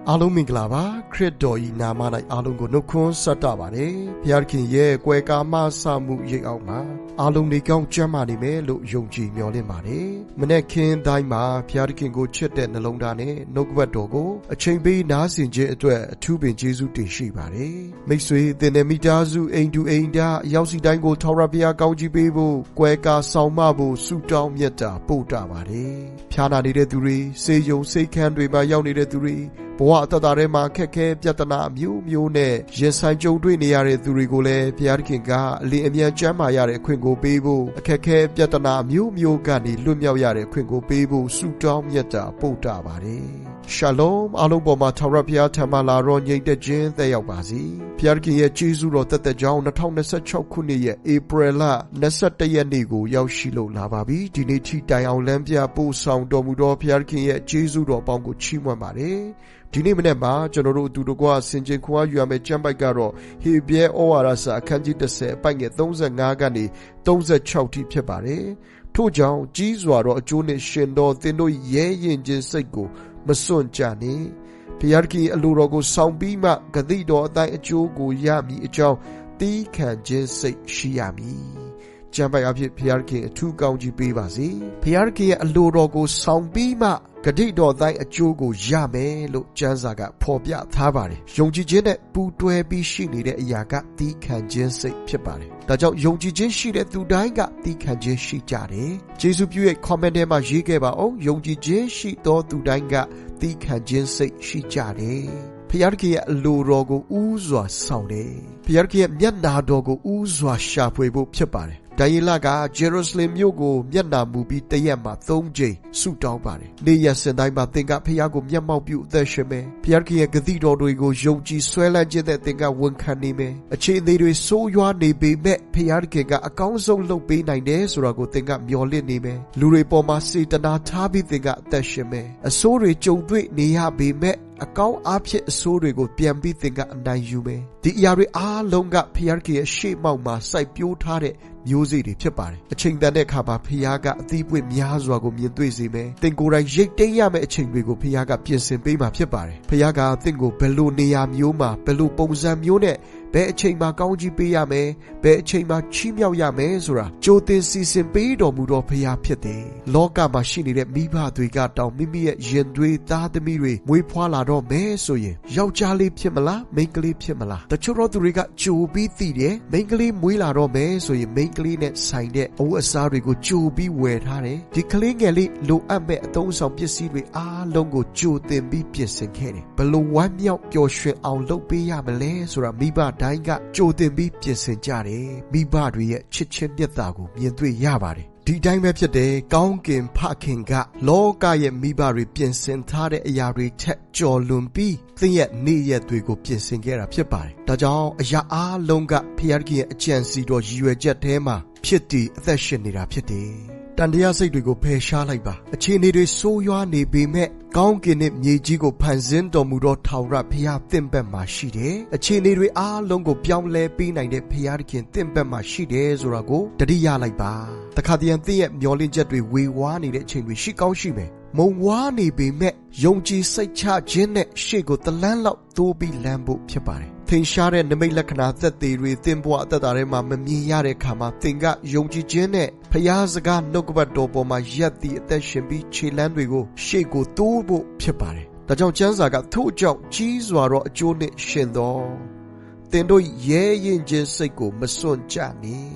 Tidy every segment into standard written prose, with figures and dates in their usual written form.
အားလုံးမင်္ဂလာပါခရစ်တော်ဤနာမ၌အားလုံးကိုနှုတ်ခွန်းဆက်တာပါတယ်ဘုရားခင်ရဲ့ကွယ်ကာမဆမှုရိပ်အောင်မှာအားလုံးနေကောင်းကျမ်းမာနေမယ်လို့ယုံကြည်မျှော်လင့်ပါတယ်မနေ့ခင်းတိုင်းမှာဘုရားခင်ကိုချစ်တဲ့နှလုံးသားနဲ့နှုတ်ကပတ်တော်ကိုအချိန်ပေးနားဆင်ခြင်းအတွက်အထူးပင်ကျေးဇူးတင်ရှိပါတယ်မိတ်ဆွေသင်တဲ့မိသားစုအိမ်တူအိမ်သားအရောက်စီတိုင်းကိုထာဝရဘုရားကောင်းချီးပေးဖို့ကွယ်ကာဆောင်မဖို့ဆုတောင်းမြတ်တာပို့တာပါတယ်ဖျားနာနေတဲ့သူတွေစေယုံစိတ်ခမ်းတွေမှာရောက်နေတဲ့သူတွေဘဝအတ္တထဲမှာခက်ခဲပြဿနာမျိုးမျိုးနဲ့ရင်ဆိုင်ကြုံတွေ့နေရတဲ့သူတွေကိုလည်းဘုရားခင်ကအလင်းအမြန်ကျမ်းမာရတဲ့အခွင့်ကိုပေးဖို့အခက်ခဲပြဿနာမျိုးမျိုးကနေလွတ်မြောက်ရတဲ့အခွင့်ကိုပေးဖို့ဆုတောင်းမြတ်တာပို့တာပါတယ်ရှာလုံအားလုံးပေါ်မှာထာဝရဘုရားထံမှလာတော်ငြိမ်သက်ခြင်းသက်ရောက်ပါစေဘုရားခင်ရဲ့ကျေးဇူးတော်သက်ကြောင်း2026ခုနှစ်ရဲ့ဧပြီလ21ရက်နေ့ကိုရောက်ရှိလို့လာပါပြီဒီနေ့ထိတိုင်အောင်လမ်းပြပို့ဆောင်တော်မူသောဘုရားခင်ရဲ့ကျေးဇူးတော်ပေါင်းကိုချီးမွမ်းပါတယ်ဒီနေ့မနေ့မှာကျွန်တော်တို့အတူတကွဆင်ခြင်ခွာယူရမယ့်ကျမ်းပိုက်ကတော့ဟေဘရဲဩဝါဒစာအခန်းကြီး10အပိုက်ငယ်35ကနေ36ထိဖြစ်ပါတယ်ထို့ကြောင့်ကြီးစွာသောအကျိုးနှင့်ရှင်သောသင်တို့ရဲရင်ခြင်းစိတ်ကိုမစွန့်ကြနှင့်ဘုရားခင်အလိုတော်ကိုဆောင်ပြီးမှဂတိတော်အတိုင်းအကျိုးကိုရမည်အကြောင်းသီးခံခြင်းစိတ်ရှိရမည်ကျမ်းပိုက်အဖြစ်ဘုရားခင်အထူးကောင်းချီးပေးပါစေဘုရားခင်ရဲ့အလိုတော်ကိုဆောင်ပြီးမှဂတိတော်တိုင်းအကျိုးကိုရမယ်လို့ကျမ်းစာကဖော်ပြထားပါတယ်ယုံကြည်ခြင်းနဲ့ပူးတွဲပြီးရှိနေတဲ့အရာကသီးခံခြင်းစိတ်ဖြစ်ပါတယ်ဒါကြောင့်ယုံကြည်ခြင်းရှိတဲ့သူတိုင်းကသီးခံခြင်းရှိကြတယ်ယေရှုပြုရဲ့ comment ထဲမှာရေးခဲ့ပါအောင်ယုံကြည်ခြင်းရှိသောသူတိုင်းကသီးခံခြင်းစိတ်ရှိကြတယ်ဘုရားခင်ရဲ့အလိုတော်ကိုဥစွာဆောင်တယ်ဘုရားခင်ရဲ့မျက်နာတော်ကိုဥစွာရှာဖွေဖို့ဖြစ်ပါတယ်ဒိုင်ယေလကဂျေရုဆလင်မြို့ကိုမျက်နာမူပြီးတရက်မှာ3ကြိမ်ဆုတောင်းပါတယ်။နေ့ရက်စဉ်တိုင်းမှာသင်ကဖခင်ကိုမျက်မှောက်ပြုအသက်ရှင်မယ်။ဘုရားခင်ရဲ့ဂတိတော်တွေကိုယုံကြည်ဆွဲလန်းခြင်းနဲ့သင်ကဝန်ခံနေမယ်။အခြေအနေတွေဆိုးရွားနေပေမဲ့ဘုရားခင်ကအကောင်းဆုံးလုပ်ပေးနိုင်တယ်ဆိုတာကိုသင်ကမျှော်လင့်နေမယ်။လူတွေပေါ်မှာစေတနာထားပြီးသင်ကအသက်ရှင်မယ်။အဆိုးတွေကြုံတွေ့နေရပေမဲ့အကောင်းအားဖြင့်အဆိုးတွေကိုပြန်ပြီးသင်ကအနိုင်ယူမယ်ဒီအရာတွေအားလုံးကဖခင်ရဲ့ရှေ့မှောက်မှာစိုက်ပျိုးထားတဲ့မျိုးစေ့တွေဖြစ်ပါတယ်အချိန်တန်တဲ့အခါမှာဖခင်ကအသီးပွင့်များစွာကိုမြင်တွေ့စေမယ်သင်ကိုယ်တိုင်ရိတ်သိမ်းရမယ့်အချိန်တွေကိုဖခင်ကပြင်ဆင်ပေးမှာဖြစ်ပါတယ်ဖခင်ကသင်ကိုဘယ်လိုနေရာမျိုးမှာဘယ်လိုပုံစံမျိုးနဲ့ဘယ်အချိန်မှာကောင်းကြီးပေးရမယ်ဘယ်အချိန်မှာချီးမြှောက်ရမယ်ဆိုတာကြိုတင်စီစဉ်ပေးတော်မူသောဖခင်ဖြစ်တယ်လောကမှာရှိနေတဲ့မိဘတွေကတောင်မိမိရဲ့ရင်သွေးသားသမီးတွေမွေးဖွားလာတော့မယ်ဆိုရင်ယောက်ျားလေးဖြစ်မလားမိန်းကလေးဖြစ်မလားတချို့သောသူတွေကကြိုပြီးသိတယ်မိန်းကလေးမွေးလာတော့မယ်ဆိုရင်မိန်းကလေးနဲ့ဆိုင်တဲ့အဝတ်အစားတွေကိုကြိုပြီးဝယ်ထားတယ်ဒီကလေးငယ်လေးလိုအပ်မဲ့အသုံးဆောင်ပစ္စည်းတွေအားလုံးကိုကြိုတင်ပြီးပြင်ဆင်ခဲ့တယ်ဘလို့ဝမ်းမြောက်ပျော်ရွှင်အောင်လုပ်ပေးရမလဲဆိုတာမိဘတိုင်းကကြိုတင်ပြီးပြင်ဆင်ကြတယ်မိဘတွေရဲ့ချစ်ချင်းမြတ်တာကိုမြင်တွေ့ရပါတယ်ဒီတိုင်းပဲဖြစ်တယ်ကောင်းကင်ဖခင်ကလောကရဲ့မိဘတွေပြင်ဆင်ထားတဲ့အရာတွေထက်ကျော်လွန်ပြီးသင်ရဲ့နေ့ရက်တွေကိုပြင်ဆင်ခဲ့တာဖြစ်ပါတယ်ဒါကြောင့်အရာအားလုံးကဖခင်ရဲ့အကြံစီတော်ရည်ရွယ်ချက်ထဲမှာဖြစ်တည်အသက်ရှင်နေတာဖြစ်တယ်တန်တရားစိတ်တွေကိုဖယ်ရှားလိုက်ပါအခြေအနေတွေဆိုးရွားနေပေမဲ့ကောင်းကင်နဲ့မြေကြီးကိုဖန်ဆင်းတော်မူသောထာဝရဘုရားသင်ဘက်မှာရှိတယ်အခြေအနေတွေအားလုံးကိုပြောင်းလဲပေးနိုင်တဲ့ဘုရားသခင်သင်ဘက်မှာရှိတယ်ဆိုတာကိုတတိယလိုက်ပါတခါတည်းသင်ရဲ့မျောလင့်ချက်တွေဝေဝါးနေတဲ့အချိန်တွေရှိကောင်းရှိမယ်မုံဝါးနေပေမဲ့ယုံကြည်စိတ်ချခြင်းနဲ့ရှေ့ကိုတလန်းလောက်တိုးပြီးလမ်းဖို့ဖြစ်ပါတယ်ထင်ရှားတဲ့နမိတ်လက္ခဏာသက်သေတွေသင်ဘဝအသက်တာထဲမှာမမြင်ရတဲ့အခါမှာသင်ကယုံကြည်ခြင်းနဲ့ဖျားစကားနှုတ်ကပတ်တော်ပေါ်မှာရက်တည်အသက်ရှင်ပြီးခြေလမ်းတွေကိုရှေ့ကိုတိုးဖို့ဖြစ်ပါတယ်ဒါကြောင့်ကျမ်းစာကထို့ကြောင့်ကြီးစွာသောအကျိုးနှင့်ရှင်သောသင်တို့ရဲရင်ခြင်းစိတ်ကိုမစွန့်ကြနှင့်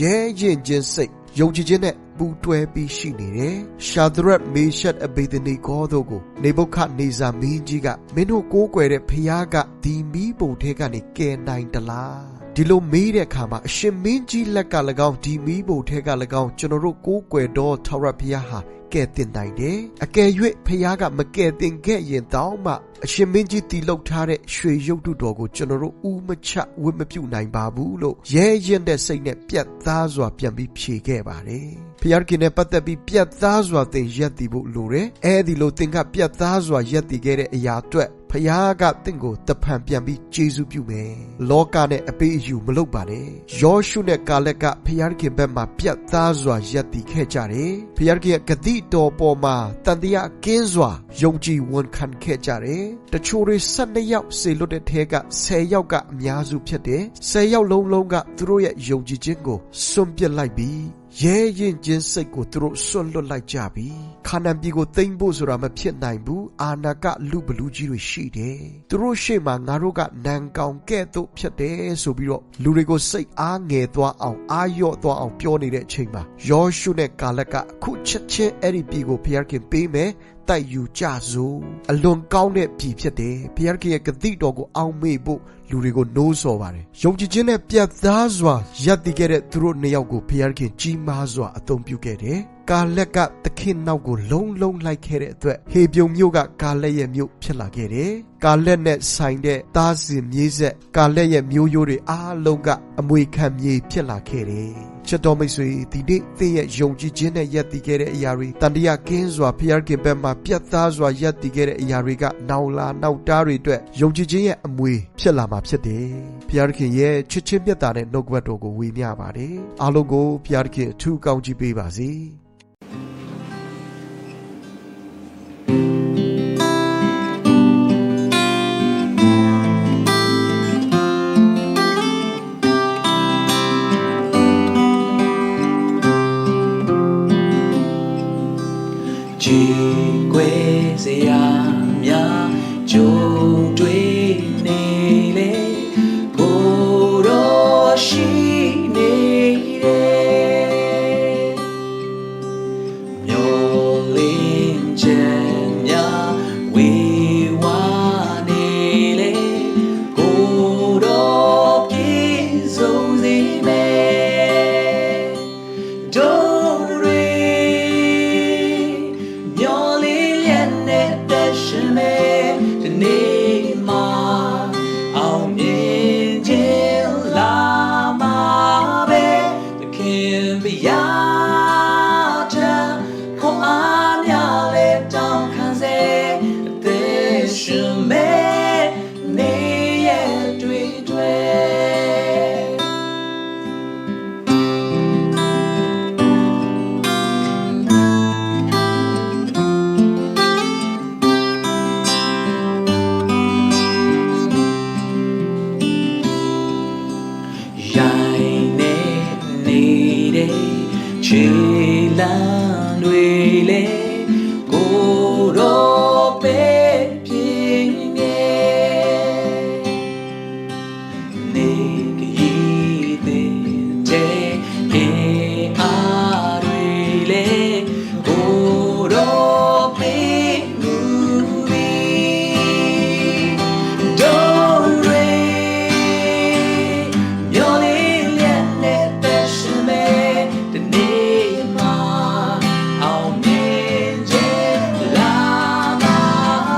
ရဲရင်ခြင်းစိတ်ယုံကြည်ခြင်းနဲ့ပူးတွဲပြီးရှိနေတယ်ရှာဒရက်မေရှက်အဘေဒနီဂေါတို့ကိုနေဗုခဒ်နေဇာမင်းကြီးကမင်းတို့ကိုးကွယ်တဲ့ဖျားကဒီမီးပုံထဲကနေကယ်နိုင်တလားဒီလိုမေးတဲ့အခါမှာအရှင်မင်းကြီးလက်က၎င်းဒီမီးပုံထဲက၎င်းကျွန်တော်တို့ကိုးကွယ်တော်ထာဝရဘုရားဟာကယ်တင်နိုင်တယ်အကယ်၍ဖျားကမကယ်တင်ခဲ့ရင်တောင်မှအရှင်မင်းကြီးတည်လုပ်ထားတဲ့ရွှေရုပ်တုတော်ကိုကျွန်တော်တို့ဥမချဝတ်မပြုနိုင်ပါဘူးလို့ရဲရင်တဲ့စိတ်နဲ့ပြတ်သားစွာပြန်ပြီးဖြေခဲ့ပါတယ် ဖျားခင်နဲ့ပတ်သက်ပြီးပြတ်သားစွာသင်ရပ်တည်ဖို့လိုတယ်အဲဒီလိုသင်ကပြတ်သားစွာရပ်တည်ခဲ့တဲ့အရာအတွက်ဖျားကသင်ကိုတဖန်ပြန်ပြီးကျေးဇူးပြုမယ်လောကနဲ့အပေးအယူမလုပ်ပါနဲ့ယောရှုနဲ့ကာလက်ကဖျားခင်ဘက်မှာပြတ်သားစွာရပ်တည်ခဲ့ကြတယ်ဖျားခင်ရဲ့ဂတိတော်ပေါ်မှာတန်တရားကင်းစွာယုံကြည်ဝန်ခံခဲ့ကြတယ်တချို့တွေ12ယောက်စေလွတ်တဲ့ထဲက10ယောက်ကအများစုဖြစ်တယ်10ယောက်လုံးကသူတို့ရဲ့ယုံကြည်ခြင်းကိုစွန့်ပစ်လိုက်ပြီးရဲရင်ချင်းစိတ်ကိုသူတို့စွန့်လွတ်လိုက်ကြပြီခါနန်ပြည်ကိုသိမ်းဖို့ဆိုတာမဖြစ်နိုင်ဘူးအာနာကလူဘလူကြီးတွေရှိတယ်သူတို့ရှေ့မှာငါတို့ကနန်ကောင်ကဲ့သို့ဖြစ်တယ်ဆိုပြီးတော့လူတွေကိုစိတ်အားငယ်သွားအောင်အာရော့သွားအောင်ပြောနေတဲ့အချိန်မှာယောရှုနဲ့ကာလက်ကအခုချက်ချင်းအဲ့ဒီပြည်ကိုဖျားခင်ပေးမယ်တိုက်ယူကြစို့အလွန်ကောင်းတဲ့ပြည်ဖြစ်တယ်ဘုရားခင်ရဲ့ဂတိတော်ကိုအောက်မေ့ဖို့လူတွေကိုနိုးဆော်ပါတယ်ယုံကြည်ခြင်းနဲ့ပြတ်သားစွာရပ်တည်ခဲ့တဲ့သူတို့နှစ်ယောက်ကိုဘုရားခင်ကြီးမားစွာအသုံးပြုခဲ့တယ်ကာလက်ကသခင်နောက်ကိုလုံးလိုက်ခဲ့တဲ့အတွက်ဟေပြုံမြို့ကကာလက်ရဲ့မြို့ဖြစ်လာခဲ့တယ်ကာလက်နဲ့ဆိုင်တဲ့သားစဉ်မြေးဆက်ကာလက်ရဲ့မျိုးရိုးတွေအားလုံးကအမွေခံမြေဖြစ်လာခဲ့တယ်ချစ်တော်မိတ်ဆွေဒီနေ့သင်ရဲ့ယုံကြည်ခြင်းနဲ့ယက်တည်ခဲ့တဲ့အရာတွေတန်တရားကင်းစွာဖျားခင်ဘက်မှာပြတ်သားစွာယက်တည်ခဲ့တဲ့အရာတွေကနောက်လာနောက်တားတွေအတွက်ယုံကြည်ခြင်းရဲ့အမွေဖြစ်လာမှာဖြစ်တယ်ဖျားခင်ရဲ့ချစ်ချင်းမြတ်တာနဲ့နှုတ်ကပတ်တော်ကိုဝေမျှပါတယ်အားလုံးကိုဖျားခင်အထူးကောင်းချီးပေးပါစေကွယ်စရာများကြုံတွေ့နေလေကိုယ်တော်ရှိနေတယ်မျောလင်းခြင်းများဝေဝါနေလေကိုယ်တော်ပြည့်စုံစေမယ်don'tရှင်မဲ့ဒီနေ့မှာအောင်မြင်ခြင်းလာမှာပဲသခင်ပြရာတဲ့ခွန်အားများလဲတောင်းခံစေအသက်ရှင်မဲ့နေရတွေ့ခြေလမ်းတွေလေကိုယ်တော်ပဲပြင်းနေနေကြီးတဲ့အားတွေလေကိုယ်တော်ပဲမူပြီး Don't wait မျောလေးလက်နဲ့သက်ရှင်မဲ့ဒီနေ့မှာအောင်မြင်ခြင်းလာမှာ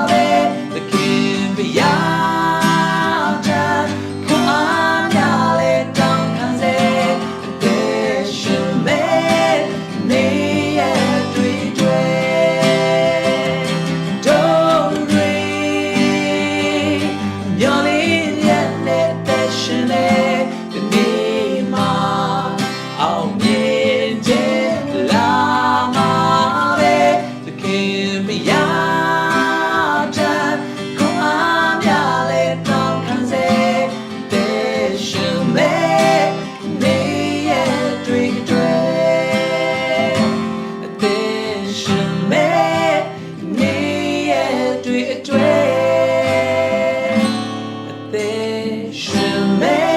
ပဲသခင်ပြရာတဲ့ခွန်အားများလဲတောင်းခံစေအသက်ရှင်မဲ့နေရတွေ့Don't wait မျောလေးလက်နဲ့သက်ရှင်မဲ့ဒီနေ့မှာအောင်မြင်ခြင်းလာမှာပဲသခင်ပြရာတဲ့ခွန်အားများလဲတောင်းခံစေသက်ရှင်မဲ့နေရတွေ့အသက်ရှင်မဲ့နေရတွေ့အသက်ရှင်မဲ့